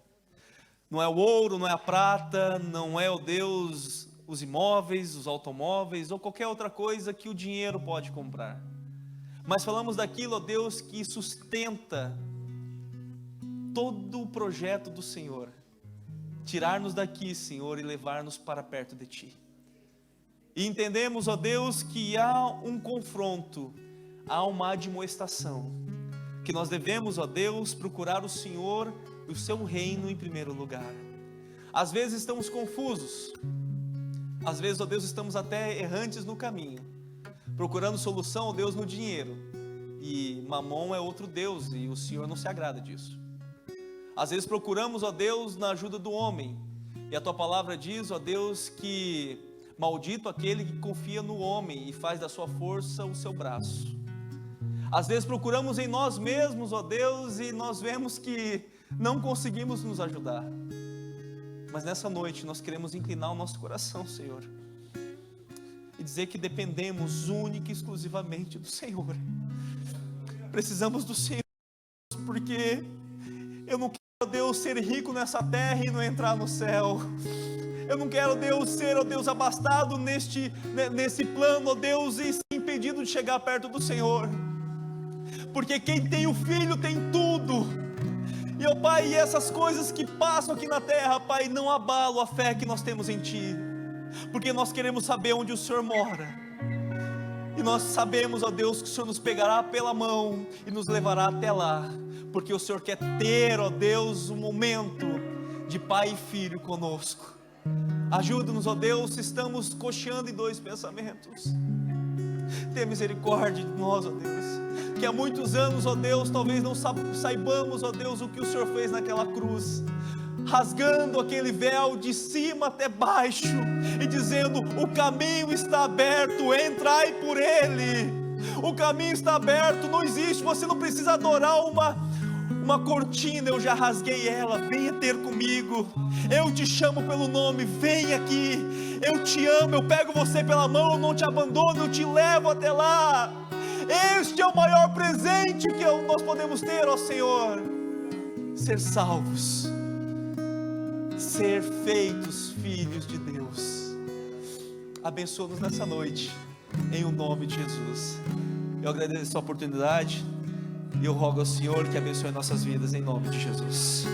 Speaker 1: Não é o ouro, não é a prata, não é, ó Deus, os imóveis, os automóveis, ou qualquer outra coisa que o dinheiro pode comprar. Mas falamos daquilo, ó Deus, que sustenta todo o projeto do Senhor. Tirar-nos daqui, Senhor, e levar-nos para perto de Ti. E entendemos, ó Deus, que há um confronto, há uma admoestação, que nós devemos, ó Deus, procurar o Senhor e o seu reino em primeiro lugar. Às vezes estamos confusos, às vezes, ó Deus, estamos até errantes no caminho, procurando solução, ó Deus, no dinheiro, e Mamon é outro Deus, e o Senhor não se agrada disso. Às vezes procuramos, ó Deus, na ajuda do homem, e a Tua palavra diz, ó Deus, que maldito aquele que confia no homem e faz da sua força o seu braço. Às vezes procuramos em nós mesmos, ó Deus, e nós vemos que não conseguimos nos ajudar. Mas nessa noite nós queremos inclinar o nosso coração, Senhor, e dizer que dependemos única e exclusivamente do Senhor. Precisamos do Senhor, porque eu não quero, Deus, ser rico nessa terra e não entrar no céu. Eu não quero, Deus, ser, ó Deus, abastado nesse plano, ó Deus, e ser impedido de chegar perto do Senhor. Porque quem tem o Filho tem tudo. E, ó Pai, essas coisas que passam aqui na terra, Pai, não abalam a fé que nós temos em Ti. Porque nós queremos saber onde o Senhor mora. E nós sabemos, ó Deus, que o Senhor nos pegará pela mão e nos levará até lá, porque o Senhor quer ter, ó Deus, um momento de pai e filho conosco. Ajuda-nos, ó Deus, se estamos cocheando em dois pensamentos. Tenha misericórdia de nós, ó Deus, que há muitos anos, ó Deus, talvez não saibamos, ó Deus, o que o Senhor fez naquela cruz, rasgando aquele véu de cima até baixo, e dizendo: o caminho está aberto, entrai por ele, o caminho está aberto, não existe, você não precisa adorar uma cortina, eu já rasguei ela, venha ter comigo, eu te chamo pelo nome, vem aqui, eu te amo, eu pego você pela mão, eu não te abandono, eu te levo até lá. Este é o maior presente que nós podemos ter, ó Senhor, ser salvos, ser feitos filhos de Deus. Abençoa-nos nessa noite, em o nome de Jesus. Eu agradeço a oportunidade, e eu rogo ao Senhor que abençoe nossas vidas, em nome de Jesus.